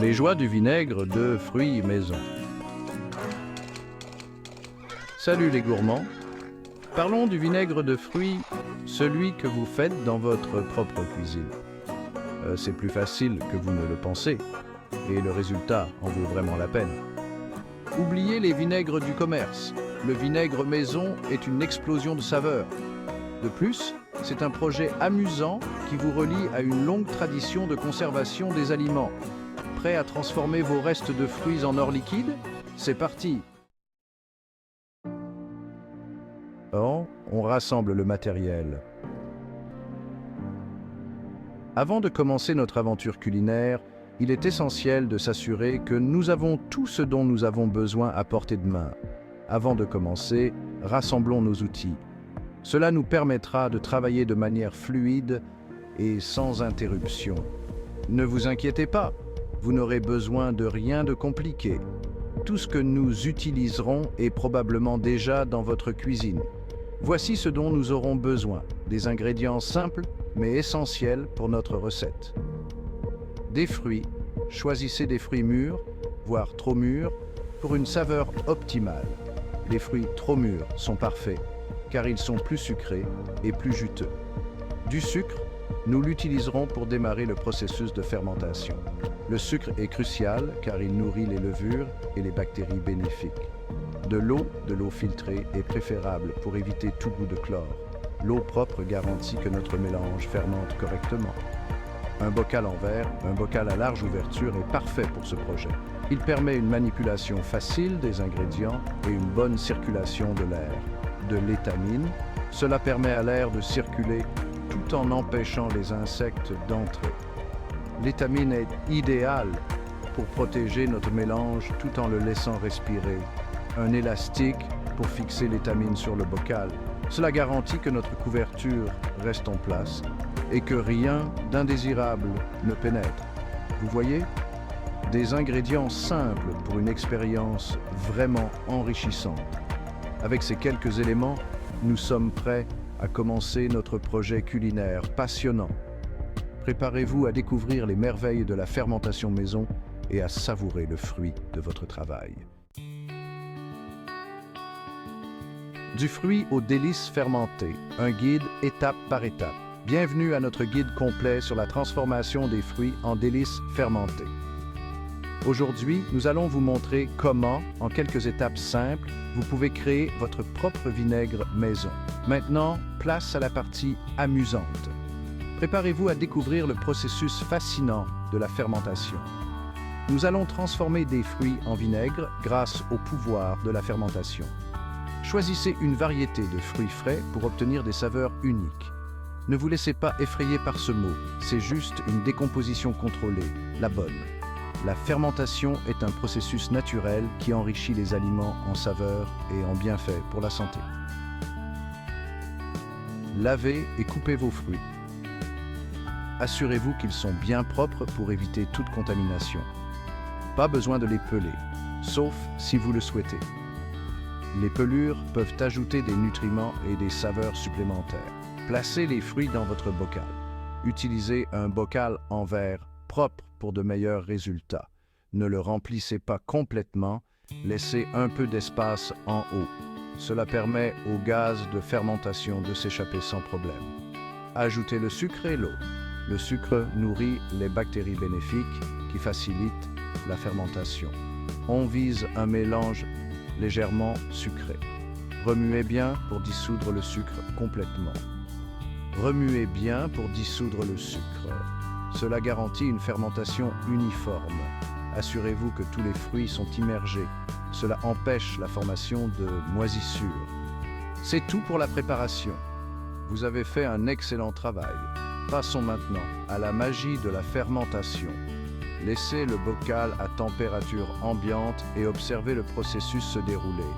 Les joies du vinaigre de fruits maison. Salut les gourmands. Parlons du vinaigre de fruits, celui que vous faites dans votre propre cuisine. C'est plus facile que vous ne le pensez, et le résultat en vaut vraiment la peine. Oubliez les vinaigres du commerce. Le vinaigre maison est une explosion de saveurs. De plus, c'est un projet amusant qui vous relie à une longue tradition de conservation des aliments. Prêt à transformer vos restes de fruits en or liquide? C'est parti! On rassemble le matériel. Avant de commencer notre aventure culinaire, il est essentiel de s'assurer que nous avons tout ce dont nous avons besoin à portée de main. Avant de commencer, rassemblons nos outils. Cela nous permettra de travailler de manière fluide et sans interruption. Ne vous inquiétez pas, vous n'aurez besoin de rien de compliqué. Tout ce que nous utiliserons est probablement déjà dans votre cuisine. Voici ce dont nous aurons besoin, des ingrédients simples mais essentiels pour notre recette. Des fruits, choisissez des fruits mûrs, voire trop mûrs, pour une saveur optimale. Les fruits trop mûrs sont parfaits, car ils sont plus sucrés et plus juteux. Du sucre, nous l'utiliserons pour démarrer le processus de fermentation. Le sucre est crucial car il nourrit les levures et les bactéries bénéfiques. De l'eau filtrée est préférable pour éviter tout goût de chlore. L'eau propre garantit que notre mélange fermente correctement. Un bocal en verre, un bocal à large ouverture est parfait pour ce projet. Il permet une manipulation facile des ingrédients et une bonne circulation de l'air. De l'étamine, cela permet à l'air de circuler tout en empêchant les insectes d'entrer. L'étamine est idéale pour protéger notre mélange tout en le laissant respirer. Un élastique pour fixer l'étamine sur le bocal. Cela garantit que notre couverture reste en place et que rien d'indésirable ne pénètre. Vous voyez? Des ingrédients simples pour une expérience vraiment enrichissante. Avec ces quelques éléments, nous sommes prêts à commencer notre projet culinaire passionnant. Préparez-vous à découvrir les merveilles de la fermentation maison et à savourer le fruit de votre travail. Du fruit aux délices fermentées, un guide étape par étape. Bienvenue à notre guide complet sur la transformation des fruits en délices fermentées. Aujourd'hui, nous allons vous montrer comment, en quelques étapes simples, vous pouvez créer votre propre vinaigre maison. Maintenant, place à la partie amusante. Préparez-vous à découvrir le processus fascinant de la fermentation. Nous allons transformer des fruits en vinaigre grâce au pouvoir de la fermentation. Choisissez une variété de fruits frais pour obtenir des saveurs uniques. Ne vous laissez pas effrayer par ce mot, c'est juste une décomposition contrôlée, la bonne. La fermentation est un processus naturel qui enrichit les aliments en saveurs et en bienfaits pour la santé. Lavez et coupez vos fruits. Assurez-vous qu'ils sont bien propres pour éviter toute contamination. Pas besoin de les peler, sauf si vous le souhaitez. Les pelures peuvent ajouter des nutriments et des saveurs supplémentaires. Placez les fruits dans votre bocal. Utilisez un bocal en verre propre pour de meilleurs résultats. Ne le remplissez pas complètement, laissez un peu d'espace en haut. Cela permet au gaz de fermentation de s'échapper sans problème. Ajoutez le sucre et l'eau. Le sucre nourrit les bactéries bénéfiques qui facilitent la fermentation. On vise un mélange légèrement sucré. Remuez bien pour dissoudre le sucre complètement. Remuez bien pour dissoudre le sucre. Cela garantit une fermentation uniforme. Assurez-vous que tous les fruits sont immergés. Cela empêche la formation de moisissures. C'est tout pour la préparation. Vous avez fait un excellent travail. Passons maintenant à la magie de la fermentation. Laissez le bocal à température ambiante et observez le processus se dérouler.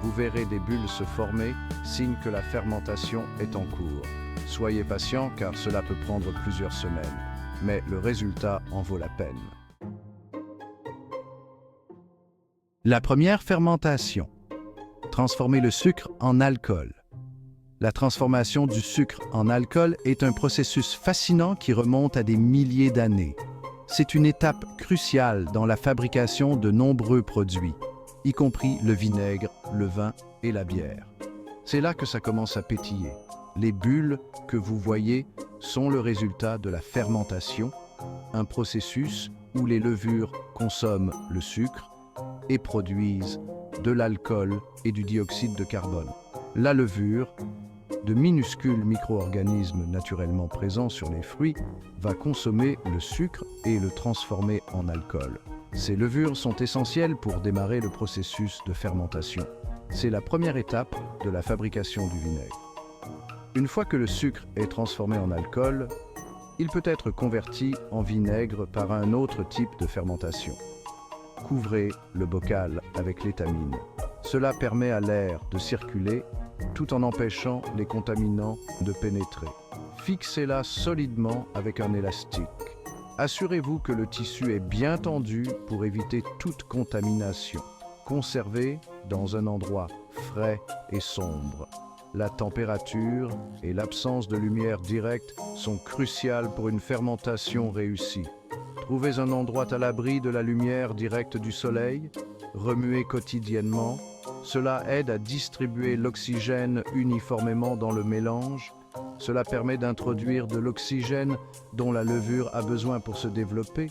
Vous verrez des bulles se former, signe que la fermentation est en cours. Soyez patient car cela peut prendre plusieurs semaines, mais le résultat en vaut la peine. La première fermentation. Transformer le sucre en alcool. La transformation du sucre en alcool est un processus fascinant qui remonte à des milliers d'années. C'est une étape cruciale dans la fabrication de nombreux produits, y compris le vinaigre, le vin et la bière. C'est là que ça commence à pétiller. Les bulles que vous voyez sont le résultat de la fermentation, un processus où les levures consomment le sucre et produisent de l'alcool et du dioxyde de carbone. La levure, de minuscules micro-organismes naturellement présents sur les fruits, va consommer le sucre et le transformer en alcool. Ces levures sont essentielles pour démarrer le processus de fermentation. C'est la première étape de la fabrication du vinaigre. Une fois que le sucre est transformé en alcool, il peut être converti en vinaigre par un autre type de fermentation. Couvrez le bocal avec l'étamine. Cela permet à l'air de circuler tout en empêchant les contaminants de pénétrer. Fixez-la solidement avec un élastique. Assurez-vous que le tissu est bien tendu pour éviter toute contamination. Conservez dans un endroit frais et sombre. La température et l'absence de lumière directe sont cruciales pour une fermentation réussie. Trouvez un endroit à l'abri de la lumière directe du soleil. Remuez quotidiennement. Cela aide à distribuer l'oxygène uniformément dans le mélange. Cela permet d'introduire de l'oxygène dont la levure a besoin pour se développer.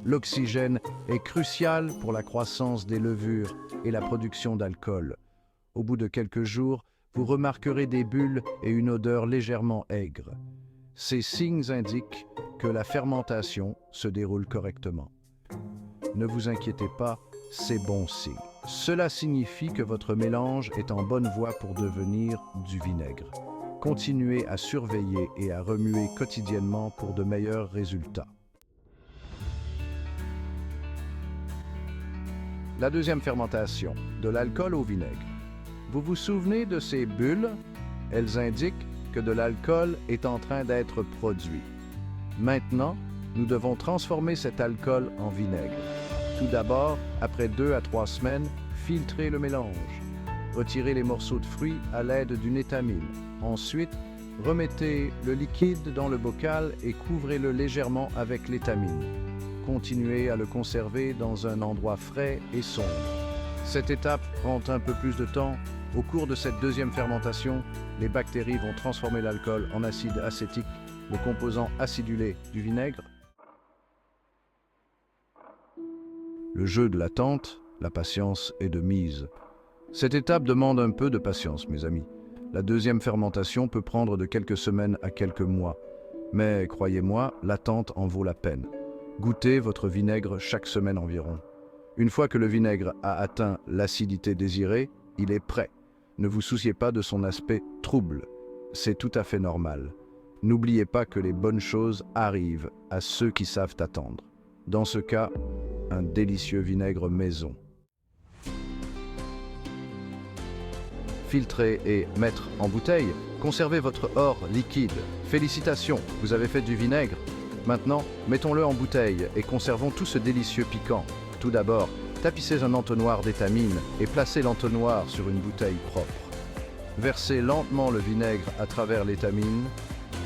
L'oxygène est crucial pour la croissance des levures et la production d'alcool. Au bout de quelques jours, vous remarquerez des bulles et une odeur légèrement aigre. Ces signes indiquent que la fermentation se déroule correctement. Ne vous inquiétez pas, c'est bon signe. Cela signifie que votre mélange est en bonne voie pour devenir du vinaigre. Continuez à surveiller et à remuer quotidiennement pour de meilleurs résultats. La deuxième fermentation, de l'alcool au vinaigre. Vous vous souvenez de ces bulles? Elles indiquent que de l'alcool est en train d'être produit. Maintenant, nous devons transformer cet alcool en vinaigre. Tout d'abord, après 2 à 3 semaines, filtrez le mélange. Retirez les morceaux de fruits à l'aide d'une étamine. Ensuite, remettez le liquide dans le bocal et couvrez-le légèrement avec l'étamine. Continuez à le conserver dans un endroit frais et sombre. Cette étape prend un peu plus de temps. Au cours de cette deuxième fermentation, les bactéries vont transformer l'alcool en acide acétique, le composant acidulé du vinaigre. Le jeu de l'attente, la patience est de mise. Cette étape demande un peu de patience, mes amis. La deuxième fermentation peut prendre de quelques semaines à quelques mois. Mais croyez-moi, l'attente en vaut la peine. Goûtez votre vinaigre chaque semaine environ. Une fois que le vinaigre a atteint l'acidité désirée, il est prêt. Ne vous souciez pas de son aspect trouble. C'est tout à fait normal. N'oubliez pas que les bonnes choses arrivent à ceux qui savent attendre. Dans ce cas, un délicieux vinaigre maison. Filtrer et mettre en bouteille, conservez votre or liquide. Félicitations, vous avez fait du vinaigre. Maintenant, mettons-le en bouteille et conservons tout ce délicieux piquant. Tout d'abord, tapissez un entonnoir d'étamine et placez l'entonnoir sur une bouteille propre. Versez lentement le vinaigre à travers l'étamine.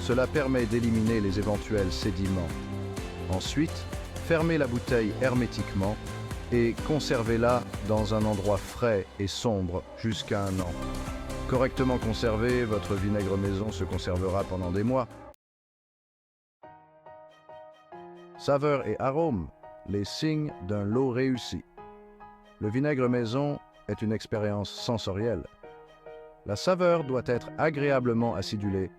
Cela permet d'éliminer les éventuels sédiments. Ensuite, fermez la bouteille hermétiquement et conservez-la dans un endroit frais et sombre jusqu'à 1 an. Correctement conservé, votre vinaigre maison se conservera pendant des mois. Saveur et arôme, les signes d'un lot réussi. Le vinaigre maison est une expérience sensorielle. La saveur doit être agréablement acidulée,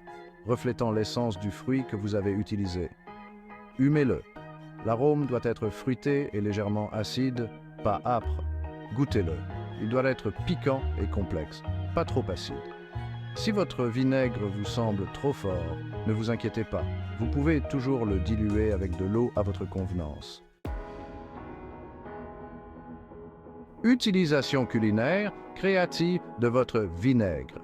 reflétant l'essence du fruit que vous avez utilisé. Humez-le. L'arôme doit être fruité et légèrement acide, pas âpre. Goûtez-le. Il doit être piquant et complexe, pas trop acide. Si votre vinaigre vous semble trop fort, ne vous inquiétez pas. Vous pouvez toujours le diluer avec de l'eau à votre convenance. Utilisation culinaire créative de votre vinaigre.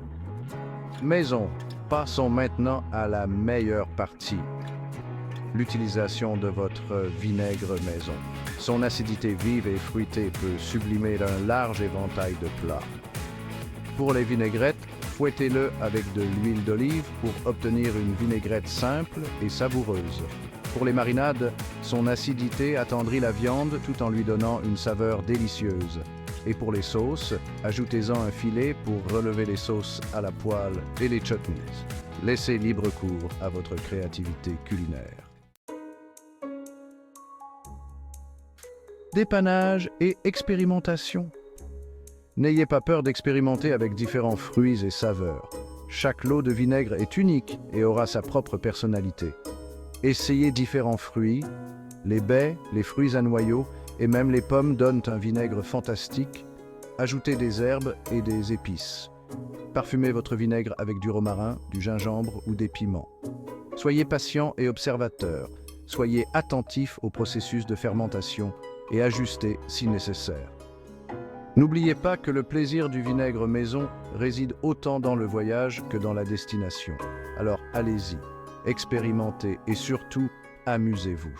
Maison, passons maintenant à la meilleure partie. L'utilisation de votre vinaigre maison. Son acidité vive et fruitée peut sublimer un large éventail de plats. Pour les vinaigrettes, fouettez-le avec de l'huile d'olive pour obtenir une vinaigrette simple et savoureuse. Pour les marinades, son acidité attendrit la viande tout en lui donnant une saveur délicieuse. Et pour les sauces, ajoutez-en un filet pour relever les sauces à la poêle et les chutneys. Laissez libre cours à votre créativité culinaire. Dépannage et expérimentation. N'ayez pas peur d'expérimenter avec différents fruits et saveurs. Chaque lot de vinaigre est unique et aura sa propre personnalité. Essayez différents fruits, les baies, les fruits à noyaux et même les pommes donnent un vinaigre fantastique. Ajoutez des herbes et des épices. Parfumez votre vinaigre avec du romarin, du gingembre ou des piments. Soyez patient et observateur. Soyez attentif au processus de fermentation et ajustez si nécessaire. N'oubliez pas que le plaisir du vinaigre maison réside autant dans le voyage que dans la destination. Alors allez-y, expérimentez et surtout, amusez-vous.